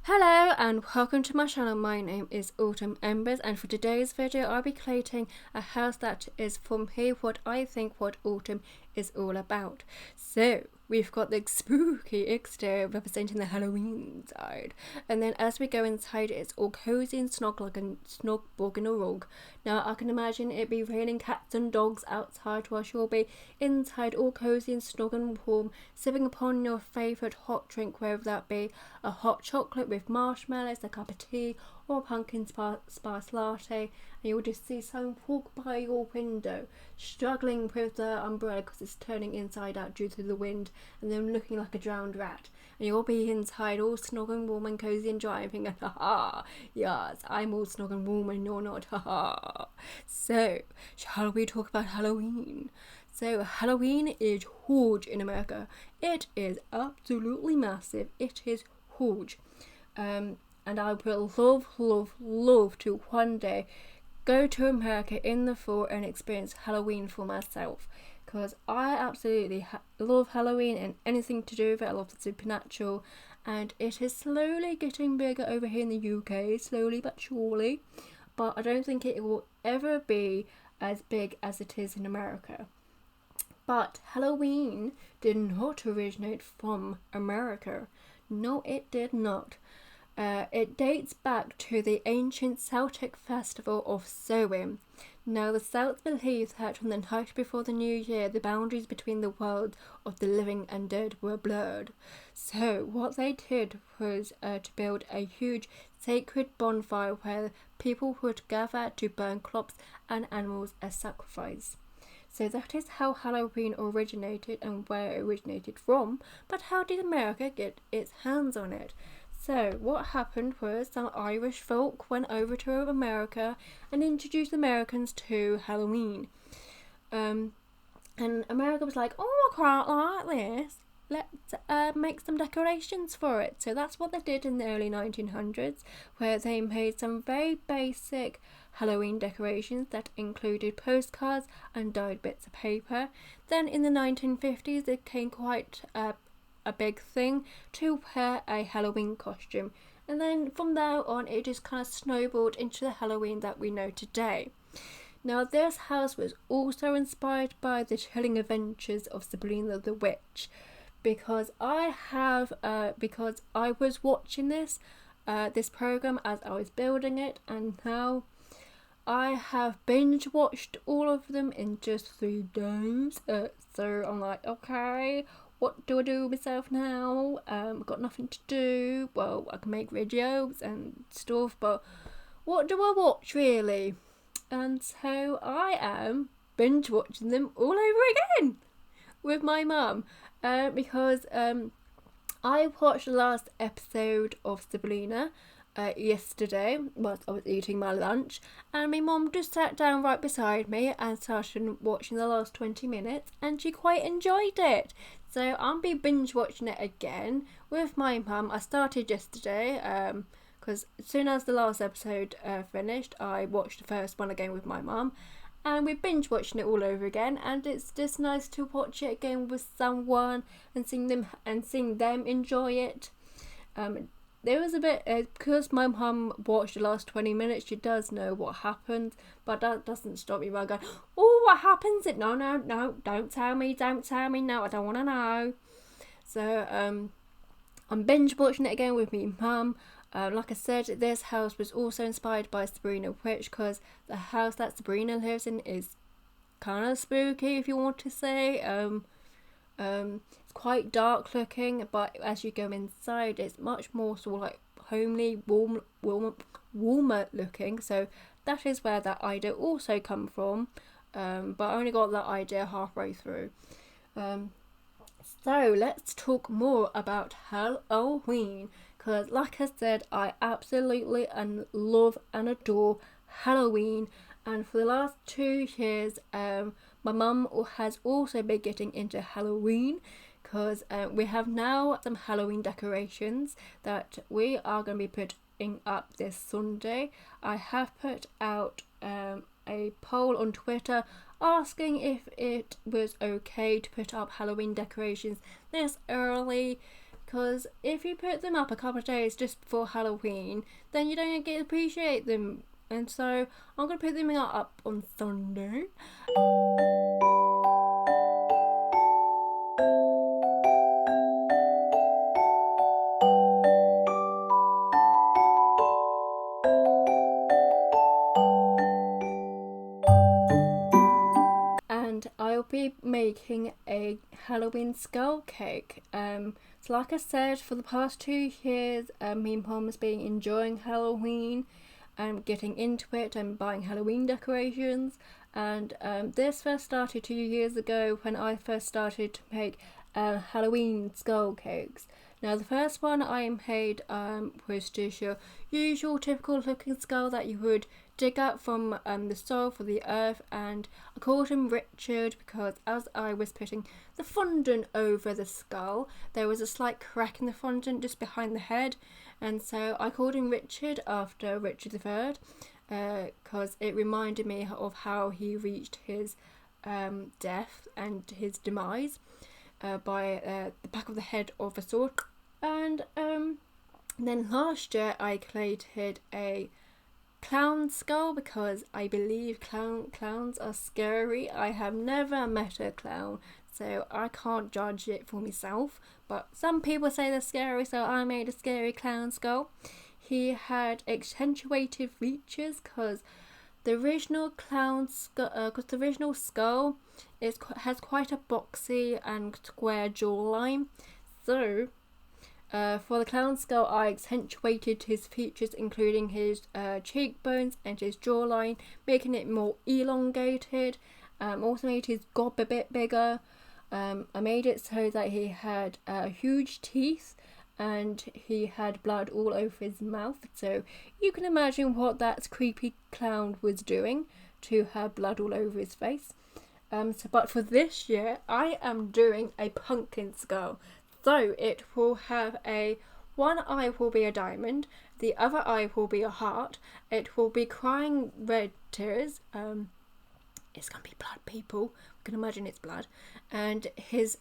Hello and welcome to my channel. My name is Autumn Embers, and for today's video I'll be creating a house that is from here what I think what autumn is all about. So we've got the spooky exterior representing the Halloween side, and then as we go inside it's all cozy and snug like a snug bug in a rug. Now I can imagine it be raining cats and dogs outside while you'll be inside all cozy and snug and warm, sipping upon your favourite hot drink, whether that be a hot chocolate with marshmallows, a cup of tea, or a pumpkin spice latte, and you'll just see someone walk by your window struggling with the umbrella because it's turning inside out due to the wind, and then looking like a drowned rat, and you'll be inside all snug and warm and cozy and dry, and thinking, haha, yes, I'm all snug and warm and you're not, haha. So shall we talk about Halloween? So Halloween is huge in America. It is absolutely massive. It is huge. And I would love to one day go to America in the fall and experience Halloween for myself, because I absolutely love Halloween and anything to do with it. I love the supernatural, and it is slowly getting bigger over here in the UK, slowly but surely, but I don't think it will ever be as big as it is in America. But Halloween did not originate from America. No, it did not. It dates back to the ancient Celtic festival of Samhain. Now, the Celts believed that on the night before the new year, the boundaries between the world of the living and dead were blurred. So, what they did was to build a huge sacred bonfire where people would gather to burn crops and animals as sacrifice. So that is how Halloween originated and where it originated from, but how did America get its hands on it? So what happened was some Irish folk went over to America and introduced Americans to Halloween. And America was like, oh, I quite like this. Let's make some decorations for it. So that's what they did in the early 1900s, where they made some very basic Halloween decorations that included postcards and dyed bits of paper. Then in the 1950s it became quite a big thing to wear a Halloween costume, and then from there on it just kind of snowballed into the Halloween that we know today. Now, this house was also inspired by the chilling adventures of Sabrina the Witch, because I was watching this program as I was building it, and now I have binge watched all of them in just 3 days. So I'm like, okay, what do I do with myself now? I've got nothing to do. Well, I can make videos and stuff, but what do I watch really? And so I am binge watching them all over again with my mum, because I watched the last episode of Sabrina yesterday whilst I was eating my lunch, and my mum just sat down right beside me and started watching the last 20 minutes, and she quite enjoyed it. So I'll be binge watching it again with my mum. I started yesterday because as soon as the last episode finished, I watched the first one again with my mum, and we're binge watching it all over again, and it's just nice to watch it again with someone and seeing them enjoy it. There was a bit, because my mum watched the last 20 minutes, she does know what happened, but that doesn't stop me from going, oh, what happens? No, don't tell me, no, I don't want to know. So, I'm binge watching it again with me mum. Like I said, this house was also inspired by Sabrina Witch, because the house that Sabrina lives in is kind of spooky, if you want to say. It's quite dark looking, but as you go inside it's much more sort of like homely, warmer looking. So that is where that idea also come from, but I only got that idea halfway through. So let's talk more about Halloween, because like I said, I absolutely love and adore Halloween, and for the last 2 years my mum has also been getting into Halloween, because we have now some Halloween decorations that we are going to be putting up this Sunday. I have put out a poll on Twitter asking if it was okay to put up Halloween decorations this early, because if you put them up a couple of days just before Halloween, then you don't get to appreciate them. And so I'm going to put them up on Sunday. And I'll be making a Halloween skull cake. So like I said, for the past 2 years, me and Mom has been enjoying Halloween and getting into it and buying Halloween decorations. And this first started 2 years ago when I first started to make Halloween skull cakes. Now the first one I made was just your usual typical looking skull that you would dig up from the soil for the earth, and I called him Richard because as I was putting the fondant over the skull, there was a slight crack in the fondant just behind the head, and so I called him Richard after Richard III because it reminded me of how he reached his death and his demise by the back of the head of a sword. And then last year I created a clown skull because I believe clowns are scary. I have never met a clown, so I can't judge it for myself, but some people say they're scary, so I made a scary clown skull. He had accentuated features because the original skull has quite a boxy and square jawline. So for the clown skull, I accentuated his features, including his cheekbones and his jawline, making it more elongated. Also made his gob a bit bigger. I made it so that he had huge teeth and he had blood all over his mouth. So you can imagine what that creepy clown was doing to have blood all over his face. But for this year, I am doing a pumpkin skull. So it will have one eye will be a diamond, the other eye will be a heart, it will be crying red tears, it's going to be blood, people, you can imagine it's blood, and his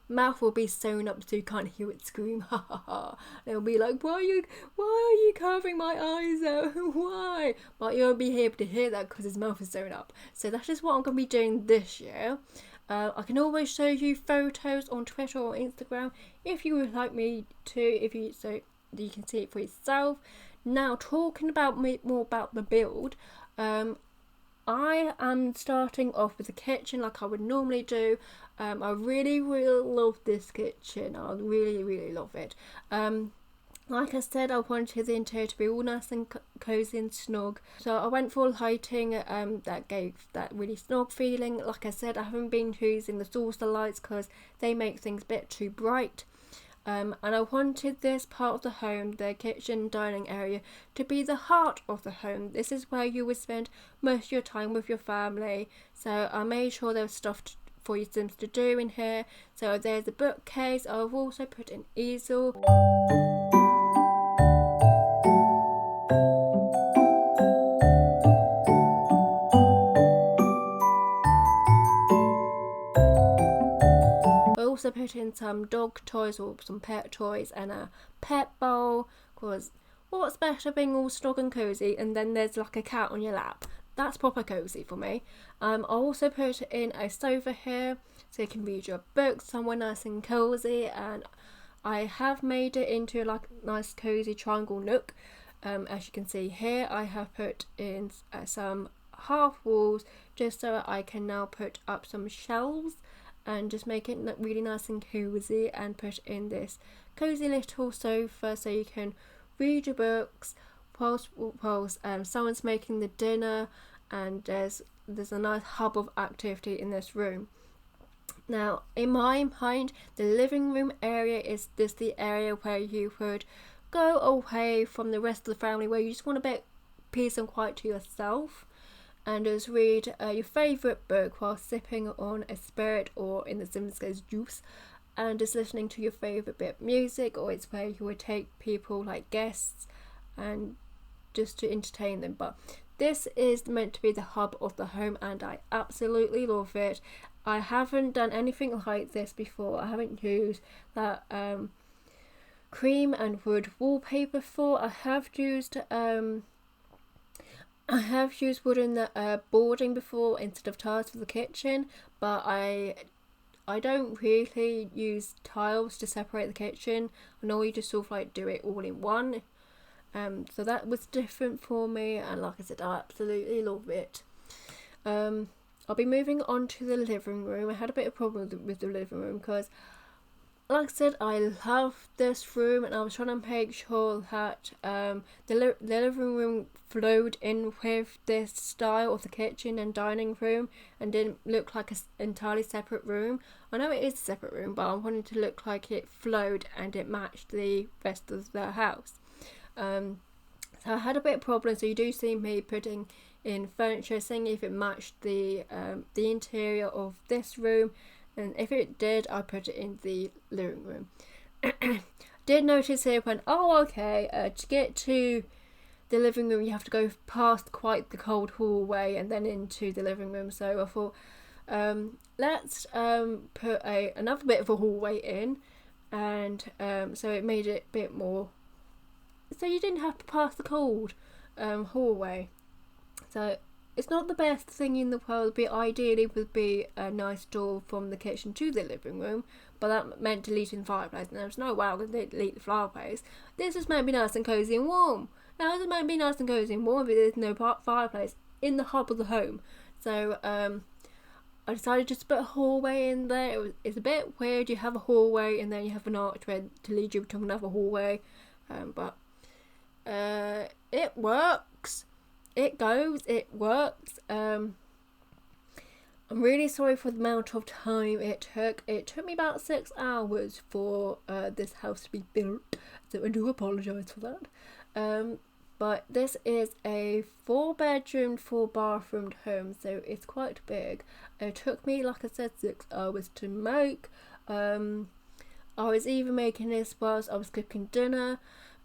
mouth will be sewn up so you can't hear it scream, ha ha ha. They'll be like, why are you carving my eyes out, why? But you won't be able to hear that because his mouth is sewn up. So that is what I'm going to be doing this year. I can always show you photos on Twitter or Instagram if you would like me to, so you can see it for yourself. Now, talking about more about the build, I am starting off with the kitchen like I would normally do. I really love this kitchen. I really love it. Like I said, I wanted the interior to be all nice and cozy and snug. So I went for lighting that gave that really snug feeling. Like I said, I haven't been using the saucer lights because they make things a bit too bright. And I wanted this part of the home, the kitchen dining area, to be the heart of the home. This is where you would spend most of your time with your family. So I made sure there was stuff for your Sims to do in here. So there's a bookcase. I've also put an easel. I also put in some dog toys or some pet toys and a pet bowl, because what's better being all snug and cozy and then there's like a cat on your lap? That's proper cozy for me. I also put in a sofa here so you can read your books somewhere nice and cozy, and I have made it into like a nice cozy triangle nook. As you can see here, I have put in some half walls just so I can now put up some shelves and just make it really nice and cozy, and put in this cozy little sofa so you can read your books whilst someone's making the dinner, and there's a nice hub of activity in this room. Now, in my mind, the living room area is the area where you would go away from the rest of the family, where you just want a bit peace and quiet to yourself, and just read your favourite book while sipping on a spirit, or in the Sims case, juice, and just listening to your favourite bit of music, or it's where you would take people like guests and just to entertain them. But this is meant to be the hub of the home, and I absolutely love it. I haven't done anything like this before. I haven't used that cream and wood wallpaper for. I have used wooden boarding before instead of tiles for the kitchen, but I don't really use tiles to separate the kitchen. I know you just sort of like do it all in one. So that was different for me, and like I said, I absolutely love it. I'll be moving on to the living room. I had a bit of a problem with the living room because, like I said, I love this room, and I was trying to make sure that the living room flowed in with this style of the kitchen and dining room and didn't look like an entirely separate room. I know it is a separate room, but I wanted to look like it flowed and it matched the rest of the house. So I had a bit of problem, so you do see me putting in furniture, seeing if it matched the interior of this room, and if it did, I put it in the living room. Did notice here when, to get to the living room you have to go past quite the cold hallway and then into the living room, so I thought let's put another bit of a hallway in, and so it made it a bit more, so you didn't have to pass the cold hallway. So it's not the best thing in the world, but ideally would be a nice door from the kitchen to the living room, but that meant deleting the fireplace, and there's no way I could delete the fireplace. This is meant to be nice and cosy and warm. Now this is meant to be nice and cosy and warm, but there's no fireplace in the hub of the home. So I decided just to put a hallway in there. It's a bit weird, you have a hallway and then you have an archway to lead you to another hallway, but it works. It works. I'm really sorry for the amount of time it took. It took me about 6 hours for this house to be built, so I do apologise for that. But this is a 4-bedroom, 4-bathroomed home, so it's quite big. It took me, like I said, 6 hours to make. I was even making this whilst I was cooking dinner.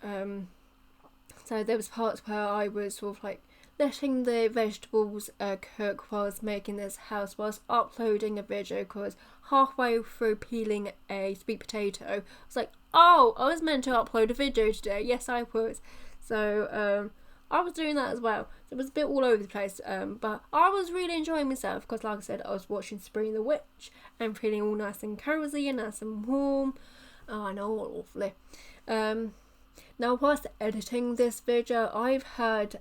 So there was parts where I was sort of like letting the vegetables cook whilst making this house, whilst uploading a video, because halfway through peeling a sweet potato, I was like, oh, I was meant to upload a video today. Yes, I was. So I was doing that as well. It was a bit all over the place, but I was really enjoying myself because, like I said, I was watching Sabrina the Witch and feeling all nice and cozy and nice and warm. Oh, I know, all lovely. Now, whilst editing this video, I've had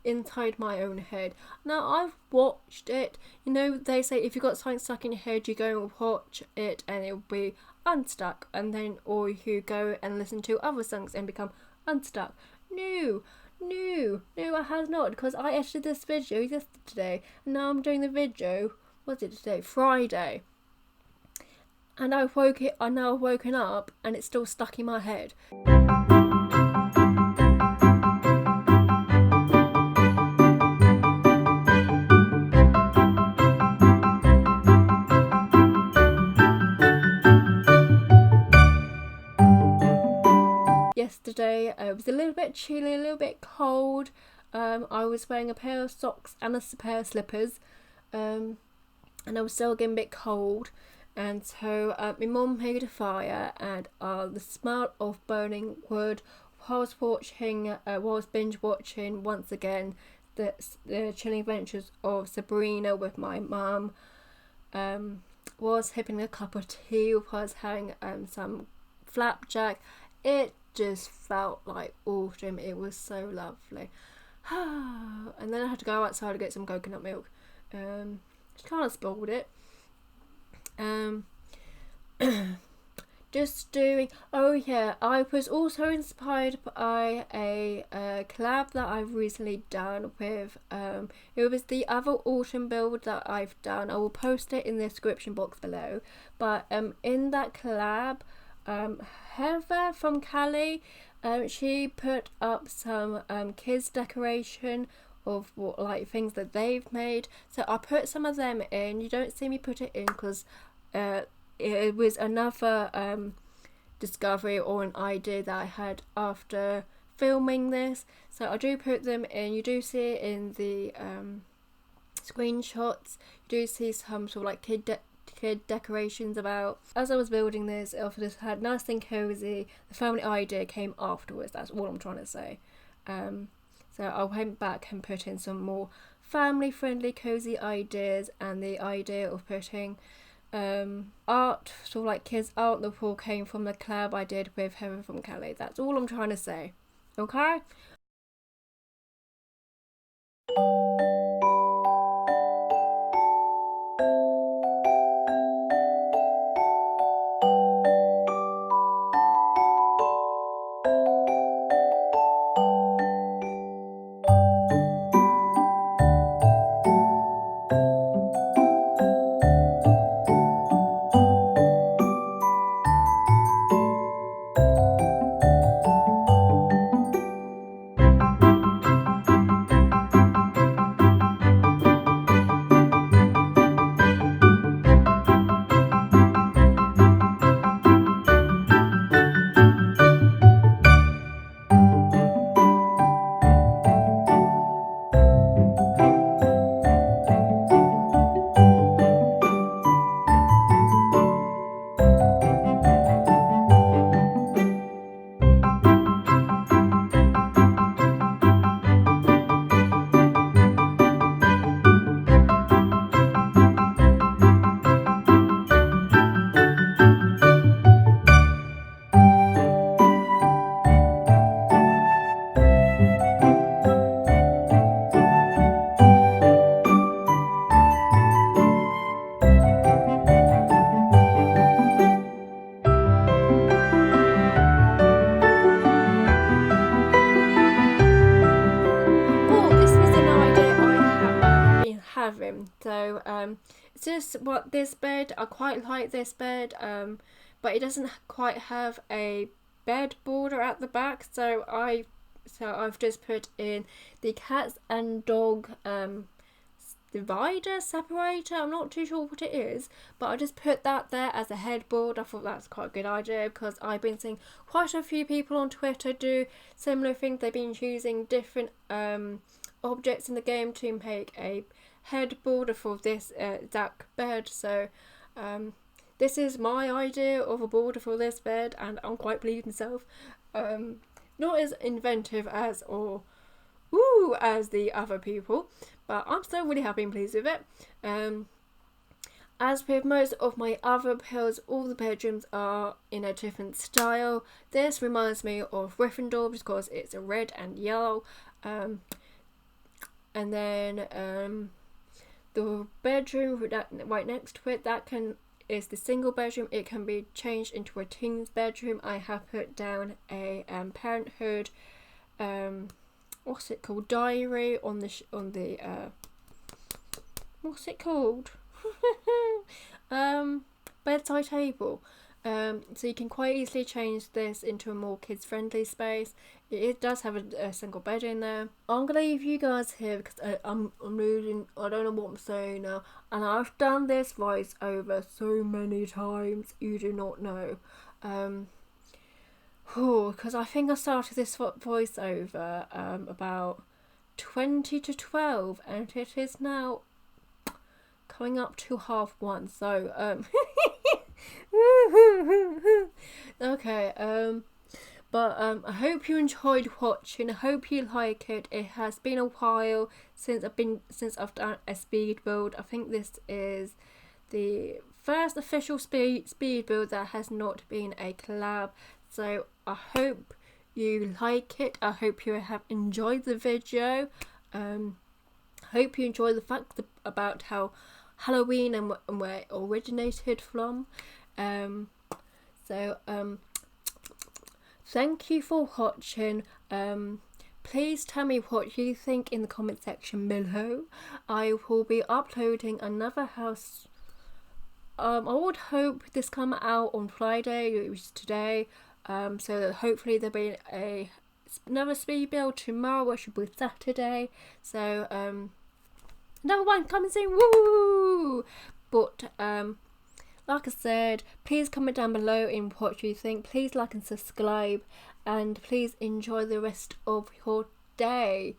inside my own head. Now, I've watched it. You know, they say if you've got something stuck in your head, you go and watch it and it'll be unstuck. And then, or you go and listen to other songs and become unstuck. No, I have not, because I edited this video yesterday. And now I'm doing the video, what's it today? Friday. And I've now woken up and it's still stuck in my head. Yesterday it was a little bit chilly, a little bit cold. I was wearing a pair of socks and a pair of slippers, and I was still getting a bit cold. And so my mum made a fire, and the smell of burning wood whilst binge watching once again the chilling adventures of Sabrina with my mum, was having a cup of tea, was having some flapjack. It just felt like autumn. It was so lovely. And then I had to go outside to get some coconut milk. Just kind of spoiled it. Just doing, I was also inspired by a collab that I've recently done with, it was the other autumn build that I've done. I will post it in the description box below, but in that collab, Heather from Cali, she put up some kids decoration of what, like, things that they've made, so I put some of them in. You don't see me put it in because it was another discovery or an idea that I had after filming this, so I do put them in. You do see it in the screenshots. You do see some sort of like kid decorations about. As I was building this, it just had nice and cozy. The family idea came afterwards. That's all I'm trying to say. So I went back and put in some more family friendly cozy ideas, and the idea of putting art, sort of like kids art on the wall, came from the collab I did with Heaven from Calais. That's all I'm trying to say. Okay? Having. So it's just what this bed, I quite like this bed, but it doesn't quite have a bed border at the back, so I've just put in the cats and dog divider, separator. I'm not too sure what it is, but I just put that there as a headboard. I thought that's quite a good idea because I've been seeing quite a few people on Twitter do similar things. They've been using different objects in the game to make a headboard for this exact bed. So this is my idea of a border for this bed, and I'm quite pleased myself. Not as inventive as as the other people, but I'm still really happy and pleased with it. As with most of my other builds, all the bedrooms are in a different style. This reminds me of Gryffindor because it's a red and yellow. And then the bedroom right next to it, is the single bedroom. It can be changed into a teen's bedroom. I have put down a parenthood what's it called, diary on the what's it called bedside table. So you can quite easily change this into a more kids friendly space. It does have a single bed in there. I'm gonna leave you guys here because I'm losing, I don't know what I'm saying now, and I've done this voice over so many times you do not know. Because I think I started this voiceover about 20 to 12, and it is now coming up to 1:30. So okay, but I hope you enjoyed watching. I hope you like it. It has been a while since I've done a speed build. I think this is the first official speed build that has not been a collab. So I hope you like it. I hope you have enjoyed the video. Hope you enjoy the fact about how Halloween and where it originated from. Thank you for watching. Please tell me what you think in the comment section below. I will be uploading another house. I would hope this come out on Friday, which is today. So that hopefully there'll be another speed build tomorrow, which will be Saturday. So another one coming soon. Woo! But like I said, please comment down below in what you think. Please like and subscribe, and please enjoy the rest of your day.